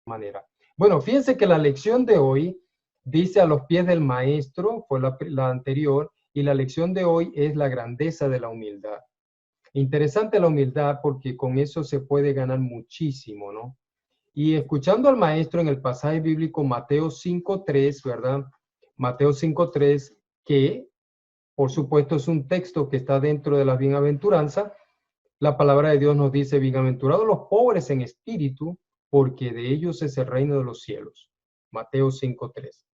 manera. Bueno, fíjense que la lección de hoy dice a los pies del maestro, fue la anterior, y la lección de hoy es la grandeza de la humildad. Interesante la humildad porque con eso se puede ganar muchísimo, ¿no? Y escuchando al maestro en el pasaje bíblico Mateo 5:3, ¿verdad? Mateo 5:3, que por supuesto es un texto que está dentro de las bienaventuranzas. La palabra de Dios nos dice, bienaventurados los pobres en espíritu, porque de ellos es el reino de los cielos. Mateo 5:3.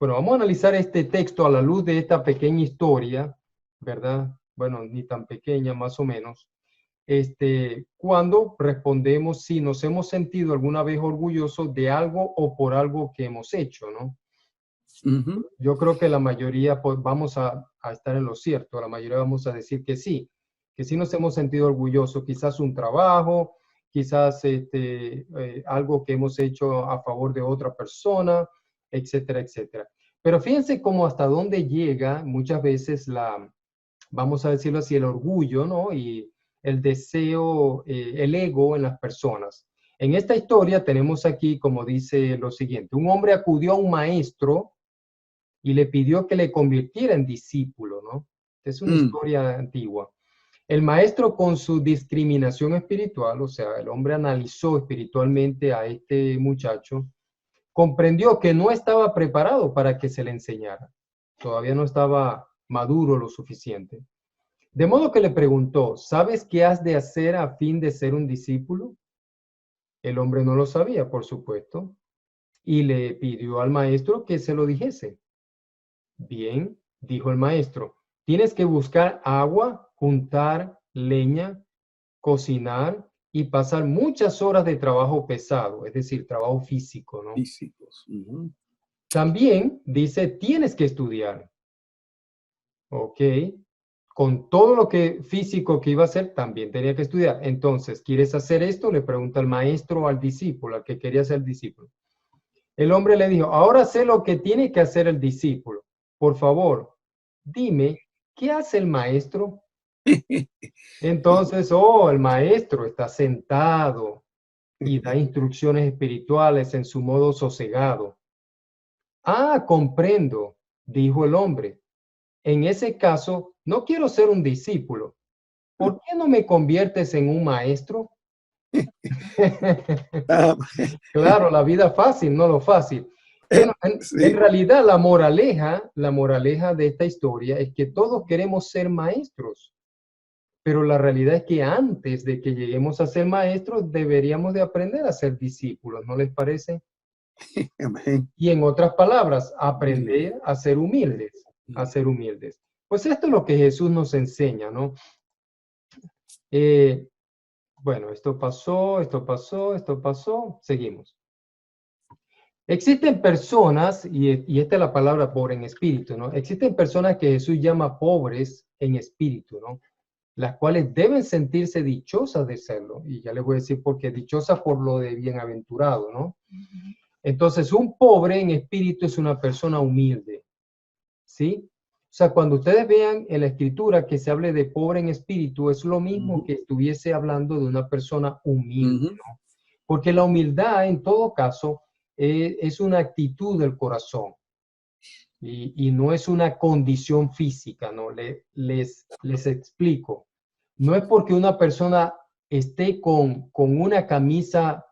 Bueno, vamos a analizar este texto a la luz de esta pequeña historia, ¿verdad? Bueno, ni tan pequeña, más o menos. Cuando respondemos si nos hemos sentido alguna vez orgullosos de algo o por algo que hemos hecho, ¿no? Yo creo que la mayoría pues, vamos a estar en lo cierto, la mayoría vamos a decir que sí nos hemos sentido orgullosos, quizás un trabajo, quizás algo que hemos hecho a favor de otra persona, etcétera, etcétera. Pero fíjense cómo hasta dónde llega muchas veces vamos a decirlo así, el orgullo, ¿no? Y el deseo, el ego en las personas. En esta historia tenemos aquí, como dice lo siguiente, un hombre acudió a un maestro y le pidió que le convirtiera en discípulo, ¿no? Es una historia antigua. El maestro con su discriminación espiritual, o sea, el hombre analizó espiritualmente a este muchacho, comprendió que no estaba preparado para que se le enseñara. Todavía no estaba maduro lo suficiente. De modo que le preguntó, ¿sabes qué has de hacer a fin de ser un discípulo? El hombre no lo sabía, por supuesto, y le pidió al maestro que se lo dijese. Bien, dijo el maestro, tienes que buscar agua, juntar leña, cocinar y pasar muchas horas de trabajo pesado, es decir, trabajo físico, ¿no? Físicos. También dice, tienes que estudiar, ¿ok? Con todo lo que físico que iba a hacer, también tenía que estudiar. Entonces, ¿quieres hacer esto? Le pregunta el maestro al discípulo, al que quería ser discípulo. El hombre le dijo, ahora sé lo que tiene que hacer el discípulo. Por favor, dime, ¿qué hace el maestro? Entonces, el maestro está sentado y da instrucciones espirituales en su modo sosegado. Ah, comprendo, dijo el hombre. En ese caso, no quiero ser un discípulo. ¿Por qué no me conviertes en un maestro? Claro, la vida fácil, no lo fácil. Bueno, en realidad la moraleja de esta historia es que todos queremos ser maestros, pero la realidad es que antes de que lleguemos a ser maestros deberíamos de aprender a ser discípulos, ¿no les parece? Y en otras palabras, aprender a ser humildes, a ser humildes. Pues esto es lo que Jesús nos enseña, ¿no? Bueno, esto pasó, seguimos. Existen personas, y esta es la palabra pobre en espíritu, ¿no? Existen personas que Jesús llama pobres en espíritu, ¿no? Las cuales deben sentirse dichosas de serlo. Y ya les voy a decir por qué, dichosas por lo de bienaventurado, ¿no? Entonces, un pobre en espíritu es una persona humilde, ¿sí? O sea, cuando ustedes vean en la escritura que se hable de pobre en espíritu, es lo mismo que estuviese hablando de una persona humilde, ¿no? Porque la humildad, en todo caso, es una actitud del corazón y no es una condición física, ¿no? Les explico. No es porque una persona esté con una camisa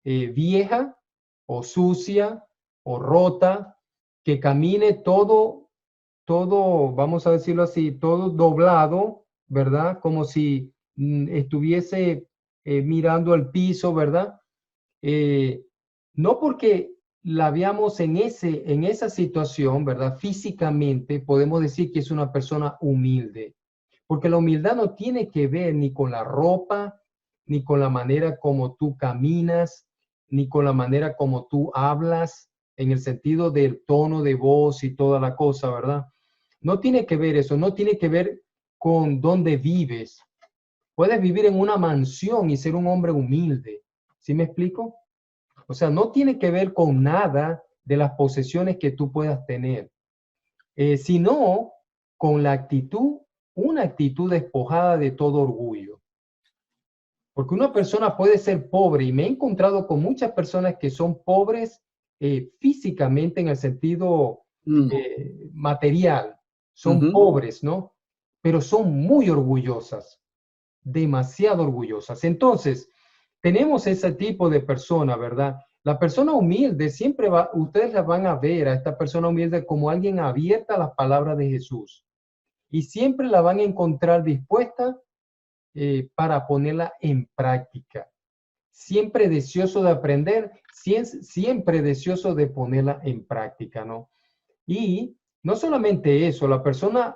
vieja o sucia o rota, que camine todo, vamos a decirlo así, todo doblado, ¿verdad? Como si estuviese mirando al piso, ¿verdad? No porque la veamos en esa situación, ¿verdad? Físicamente podemos decir que es una persona humilde, porque la humildad no tiene que ver ni con la ropa, ni con la manera como tú caminas, ni con la manera como tú hablas, en el sentido del tono de voz y toda la cosa, ¿verdad? No tiene que ver eso, no tiene que ver con dónde vives. Puedes vivir en una mansión y ser un hombre humilde. ¿Sí me explico? O sea, no tiene que ver con nada de las posesiones que tú puedas tener, sino con la actitud, una actitud despojada de todo orgullo. Porque una persona puede ser pobre, y me he encontrado con muchas personas que son pobres físicamente en el sentido material. Son pobres, ¿no? Pero son muy orgullosas, demasiado orgullosas. Entonces, tenemos ese tipo de persona, ¿verdad? La persona humilde siempre va, ustedes la van a ver a esta persona humilde como alguien abierta a las palabras de Jesús. Y siempre la van a encontrar dispuesta para ponerla en práctica. Siempre deseoso de aprender, siempre deseoso de ponerla en práctica, ¿no? Y no solamente eso, la persona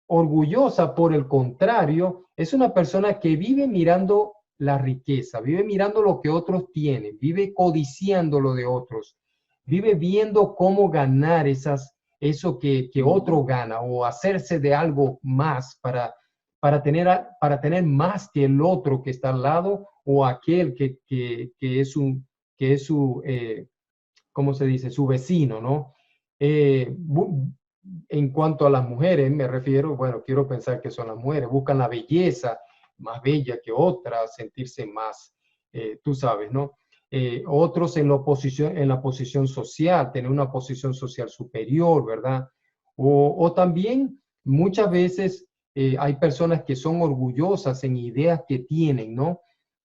orgullosa, por el contrario, es una persona que vive mirando la riqueza, vive mirando lo que otros tienen, vive codiciando lo de otros, vive viendo cómo ganar eso que otro gana o hacerse de algo más para tener más que el otro que está al lado o aquel que es su ¿cómo se dice? Su vecino, ¿no? Eh, en cuanto a las mujeres, me refiero, bueno, quiero pensar que son las mujeres, buscan la belleza más bella que otra, sentirse más, tú sabes, ¿no? Otros en la posición social, tener una posición social superior, ¿verdad? O también muchas veces hay personas que son orgullosas en ideas que tienen, ¿no?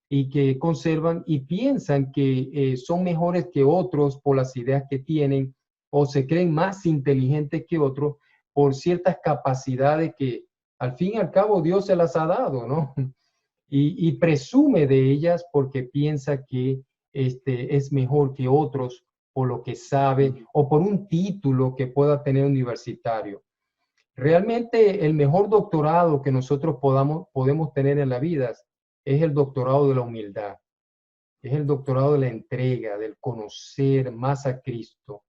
Y que conservan y piensan que son mejores que otros por las ideas que tienen o se creen más inteligentes que otros por ciertas capacidades que al fin y al cabo Dios se las ha dado, ¿no? Y presume de ellas porque piensa que es mejor que otros por lo que sabe o por un título que pueda tener universitario. Realmente el mejor doctorado que nosotros podemos tener en la vida es el doctorado de la humildad, es el doctorado de la entrega, del conocer más a Cristo.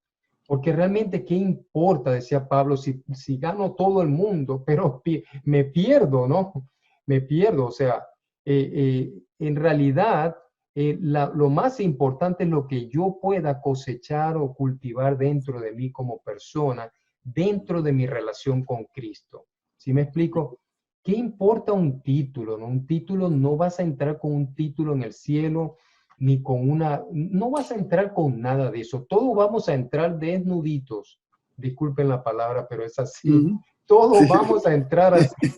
Porque realmente, ¿qué importa? Decía Pablo, si gano todo el mundo, pero me pierdo, ¿no? Me pierdo. O sea, en realidad, lo más importante es lo que yo pueda cosechar o cultivar dentro de mí como persona, dentro de mi relación con Cristo. ¿Sí me explico? ¿Qué importa un título? ¿No? Un título, no vas a entrar con un título en el cielo, ni con no vas a entrar con nada de eso. Todos vamos a entrar desnuditos. Disculpen la palabra, pero es así. Todos vamos a entrar así.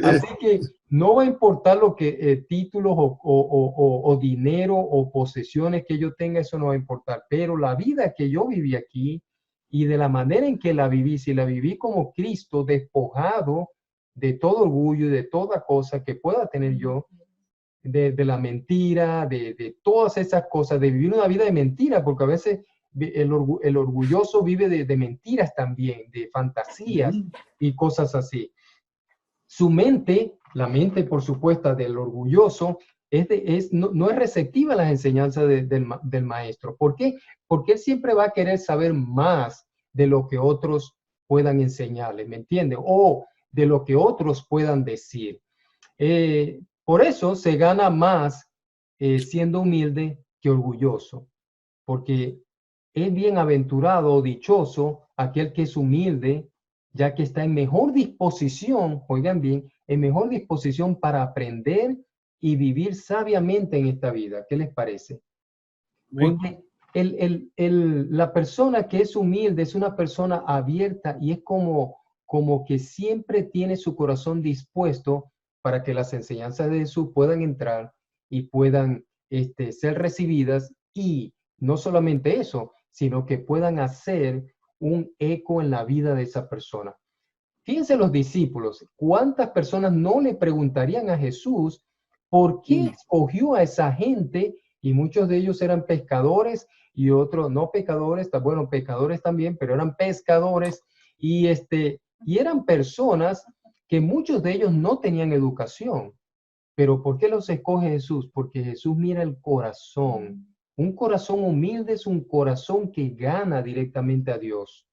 Así que no va a importar lo que títulos o dinero o posesiones que yo tenga, eso no va a importar. Pero la vida que yo viví aquí y de la manera en que la viví, si la viví como Cristo, despojado de todo orgullo y de toda cosa que pueda tener yo, de la mentira, de todas esas cosas, de vivir una vida de mentira, porque a veces el orgulloso vive de mentiras también, de fantasías y cosas así. Su mente, la mente por supuesto del orgulloso, no es receptiva a las enseñanzas del maestro. ¿Por qué? Porque él siempre va a querer saber más de lo que otros puedan enseñarle, ¿me entiende? O de lo que otros puedan decir. Por eso se gana más siendo humilde que orgulloso, porque es bienaventurado o dichoso aquel que es humilde, ya que está en mejor disposición, oigan bien, en mejor disposición para aprender y vivir sabiamente en esta vida. ¿Qué les parece? Porque la persona que es humilde es una persona abierta y es como que siempre tiene su corazón dispuesto para que las enseñanzas de Jesús puedan entrar y puedan ser recibidas, y no solamente eso, sino que puedan hacer un eco en la vida de esa persona. Fíjense los discípulos, ¿cuántas personas no le preguntarían a Jesús por qué escogió a esa gente? Y muchos de ellos eran pescadores y otros no pecadores, bueno, pecadores también, pero eran pescadores y eran personas que muchos de ellos no tenían educación. Pero ¿por qué los escoge Jesús? Porque Jesús mira el corazón. Un corazón humilde es un corazón que gana directamente a Dios.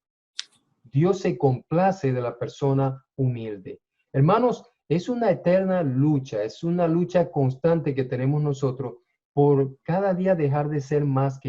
Dios se complace de la persona humilde. Hermanos, es una eterna lucha, es una lucha constante que tenemos nosotros por cada día dejar de ser más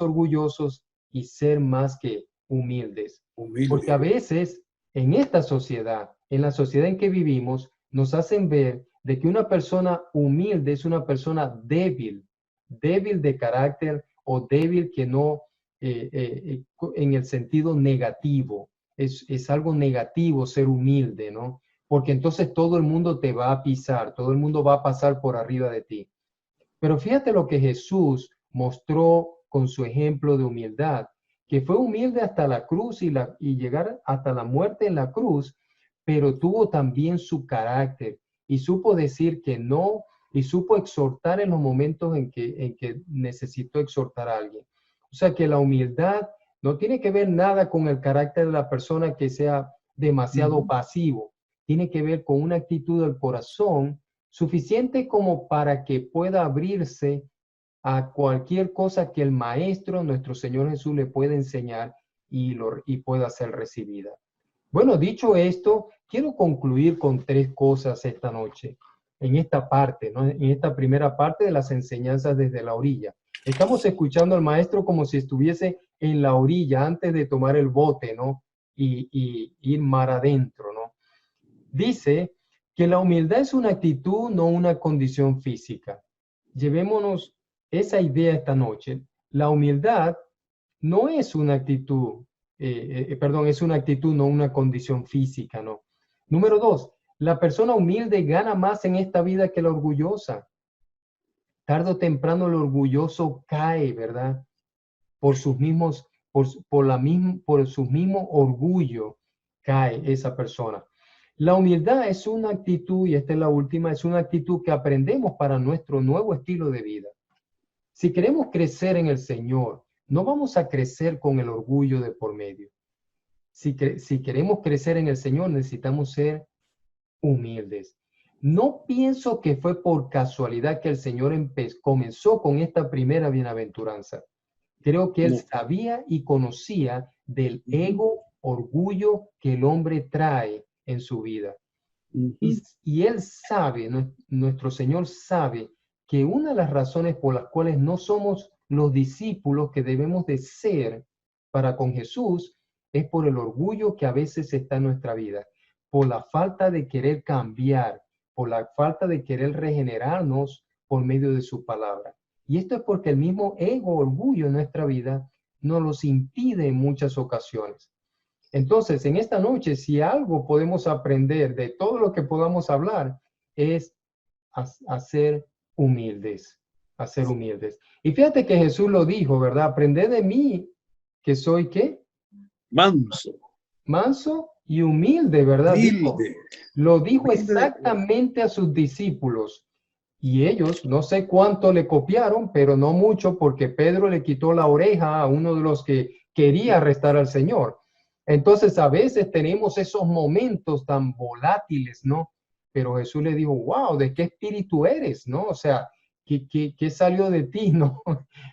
orgullosos y ser más que humildes. Porque a veces en esta sociedad, en la sociedad en que vivimos, nos hacen ver de que una persona humilde es una persona débil, débil de carácter o débil que no, en el sentido negativo. Es algo negativo ser humilde, ¿no? Porque entonces todo el mundo te va a pisar, todo el mundo va a pasar por arriba de ti. Pero fíjate lo que Jesús mostró con su ejemplo de humildad, que fue humilde hasta la cruz y llegar hasta la muerte en la cruz, pero tuvo también su carácter y supo decir que no y supo exhortar en los momentos en que necesitó exhortar a alguien. O sea que la humildad no tiene que ver nada con el carácter de la persona que sea demasiado pasivo, tiene que ver con una actitud del corazón suficiente como para que pueda abrirse a cualquier cosa que el Maestro, nuestro Señor Jesús, le pueda enseñar y pueda ser recibida. Bueno, dicho esto, quiero concluir con 3 cosas esta noche, en esta parte, ¿no? En esta primera parte de las enseñanzas desde la orilla. Estamos escuchando al Maestro como si estuviese en la orilla antes de tomar el bote, ¿no? Y ir mar adentro, ¿no? Dice que la humildad es una actitud, no una condición física. Llevémonos esa idea esta noche. La humildad no es una actitud, es una actitud, no una condición física, ¿no? Número 2, la persona humilde gana más en esta vida que la orgullosa. Tarde o temprano el orgulloso cae, ¿verdad? Por sus mismos, por su mismo orgullo cae esa persona. La humildad es una actitud, y esta es la última, es una actitud que aprendemos para nuestro nuevo estilo de vida. Si queremos crecer en el Señor, no vamos a crecer con el orgullo de por medio. Si queremos crecer en el Señor, necesitamos ser humildes. No pienso que fue por casualidad que el Señor comenzó con esta primera bienaventuranza. Creo que Él sabía y conocía del ego, orgullo que el hombre trae en su vida. Y Él sabe, nuestro Señor sabe que una de las razones por las cuales no somos los discípulos que debemos de ser para con Jesús es por el orgullo que a veces está en nuestra vida, por la falta de querer cambiar, por la falta de querer regenerarnos por medio de su palabra. Y esto es porque el mismo ego, orgullo en nuestra vida nos los impide en muchas ocasiones. Entonces, en esta noche, si algo podemos aprender de todo lo que podamos hablar, es a ser humildes, a ser humildes. Y fíjate que Jesús lo dijo, ¿verdad? Aprended de mí, que soy, ¿qué? Manso. Manso y humilde, ¿verdad? Lo dijo exactamente a sus discípulos. Y ellos, no sé cuánto le copiaron, pero no mucho, porque Pedro le quitó la oreja a uno de los que quería arrestar al Señor. Entonces, a veces tenemos esos momentos tan volátiles, ¿no? Pero Jesús le dijo, wow, ¿de qué espíritu eres, no? O sea, ¿qué salió de ti, no?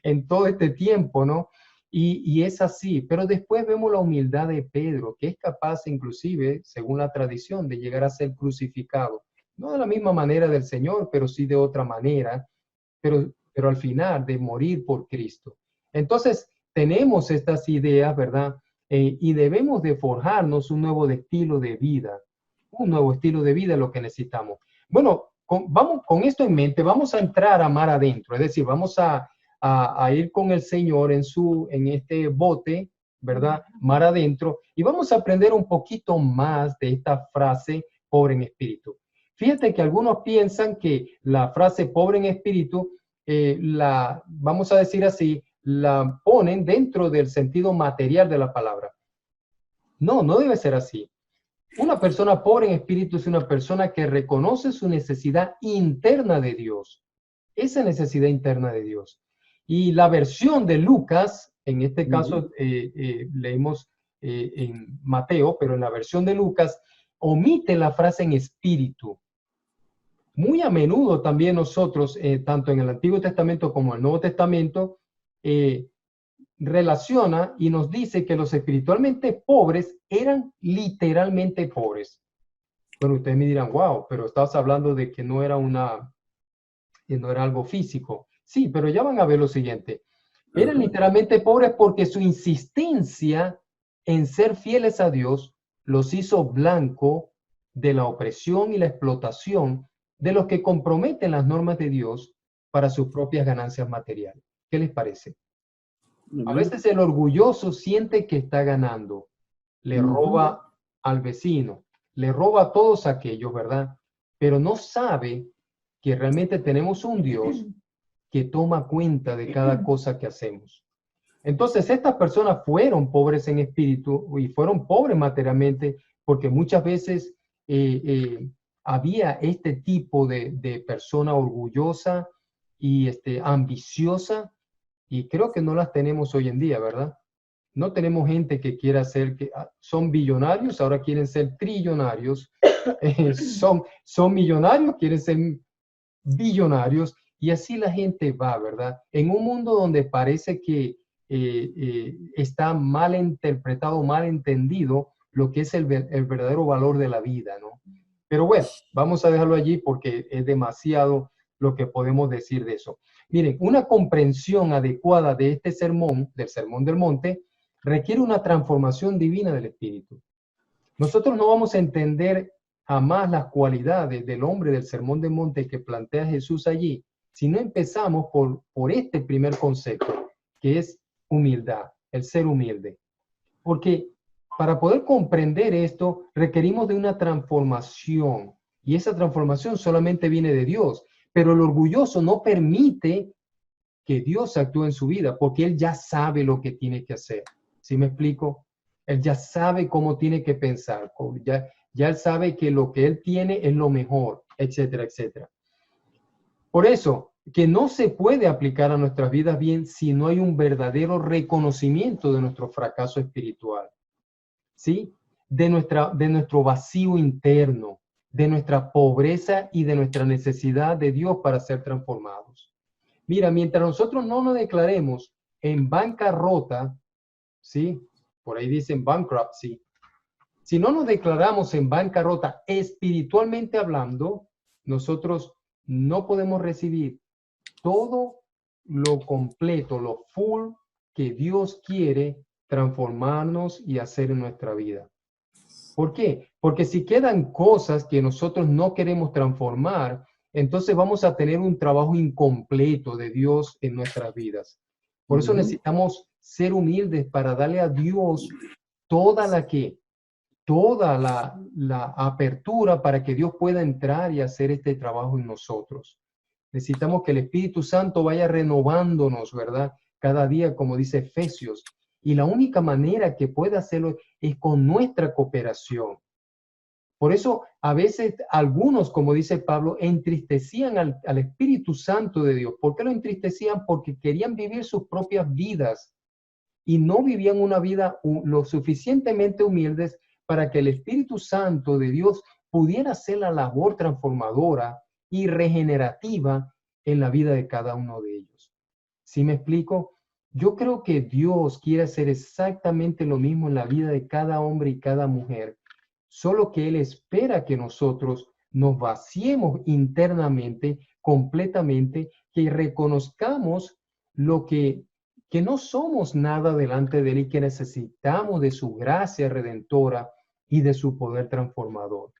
En todo este tiempo, ¿no? Y es así. Pero después vemos la humildad de Pedro, que es capaz, inclusive, según la tradición, de llegar a ser crucificado. No de la misma manera del Señor, pero sí de otra manera, pero al final de morir por Cristo. Entonces, tenemos estas ideas, ¿verdad? Y debemos de forjarnos un nuevo estilo de vida. Un nuevo estilo de vida es lo que necesitamos. Bueno, vamos con esto en mente, vamos a entrar a mar adentro, es decir, vamos a ir con el Señor en este bote, ¿verdad? Mar adentro, y vamos a aprender un poquito más de esta frase, pobre en espíritu. Fíjate que algunos piensan que la frase pobre en espíritu, vamos a decir así, la ponen dentro del sentido material de la palabra. No, no debe ser así. Una persona pobre en espíritu es una persona que reconoce su necesidad interna de Dios. Esa necesidad interna de Dios. Y la versión de Lucas, en este caso leímos en Mateo, pero en la versión de Lucas, omite la frase en espíritu. Muy a menudo también nosotros, tanto en el Antiguo Testamento como en el Nuevo Testamento, relaciona y nos dice que los espiritualmente pobres eran literalmente pobres. Bueno, ustedes me dirán, wow, pero estás hablando de que no era algo físico. Sí, pero ya van a ver lo siguiente. Eran literalmente pobres porque su insistencia en ser fieles a Dios los hizo blanco de la opresión y la explotación de los que comprometen las normas de Dios para sus propias ganancias materiales. ¿Qué les parece? A veces el orgulloso siente que está ganando, le roba al vecino, le roba a todos aquellos, ¿verdad? Pero no sabe que realmente tenemos un Dios que toma cuenta de cada cosa que hacemos. Entonces, estas personas fueron pobres en espíritu y fueron pobres materialmente porque muchas veces había este tipo de persona orgullosa y ambiciosa, y creo que no las tenemos hoy en día, ¿verdad? No tenemos gente que quiera ser, que son billonarios, ahora quieren ser trillonarios, son millonarios, quieren ser billonarios, y así la gente va, ¿verdad? En un mundo donde parece que está mal interpretado, mal entendido lo que es el verdadero valor de la vida, ¿no? Pero bueno, vamos a dejarlo allí porque es demasiado lo que podemos decir de eso. Miren, una comprensión adecuada de este sermón, del Sermón del Monte, requiere una transformación divina del espíritu. Nosotros no vamos a entender jamás las cualidades del hombre del Sermón del Monte que plantea Jesús allí, si no empezamos por este primer concepto, que es humildad, el ser humilde. Porque para poder comprender esto, requerimos de una transformación, y esa transformación solamente viene de Dios, pero el orgulloso no permite que Dios actúe en su vida, porque él ya sabe lo que tiene que hacer. ¿Sí me explico? Él ya sabe cómo tiene que pensar, ya él sabe que lo que él tiene es lo mejor, etcétera, etcétera. Por eso, que no se puede aplicar a nuestras vidas bien si no hay un verdadero reconocimiento de nuestro fracaso espiritual, ¿sí? De nuestro vacío interno, de nuestra pobreza y de nuestra necesidad de Dios para ser transformados. Mira, mientras nosotros no nos declaremos en bancarrota, ¿sí? Por ahí dicen bankruptcy. Si no nos declaramos en bancarrota espiritualmente hablando, nosotros no podemos recibir todo lo completo, lo full que Dios quiere transformarnos y hacer en nuestra vida. ¿Por qué? Porque si quedan cosas que nosotros no queremos transformar, entonces vamos a tener un trabajo incompleto de Dios en nuestras vidas. Por eso necesitamos ser humildes para darle a Dios toda la apertura para que Dios pueda entrar y hacer este trabajo en nosotros. Necesitamos que el Espíritu Santo vaya renovándonos, ¿verdad? Cada día, como dice Efesios. Y la única manera que puede hacerlo es con nuestra cooperación. Por eso, a veces algunos, como dice Pablo, entristecían al Espíritu Santo de Dios. ¿Por qué lo entristecían? Porque querían vivir sus propias vidas y no vivían una vida lo suficientemente humildes para que el Espíritu Santo de Dios pudiera hacer la labor transformadora y regenerativa en la vida de cada uno de ellos. ¿Sí me explico? Yo creo que Dios quiere hacer exactamente lo mismo en la vida de cada hombre y cada mujer, solo que Él espera que nosotros nos vaciemos internamente, completamente, que reconozcamos lo que no somos nada delante de Él y que necesitamos de su gracia redentora y de su poder transformador.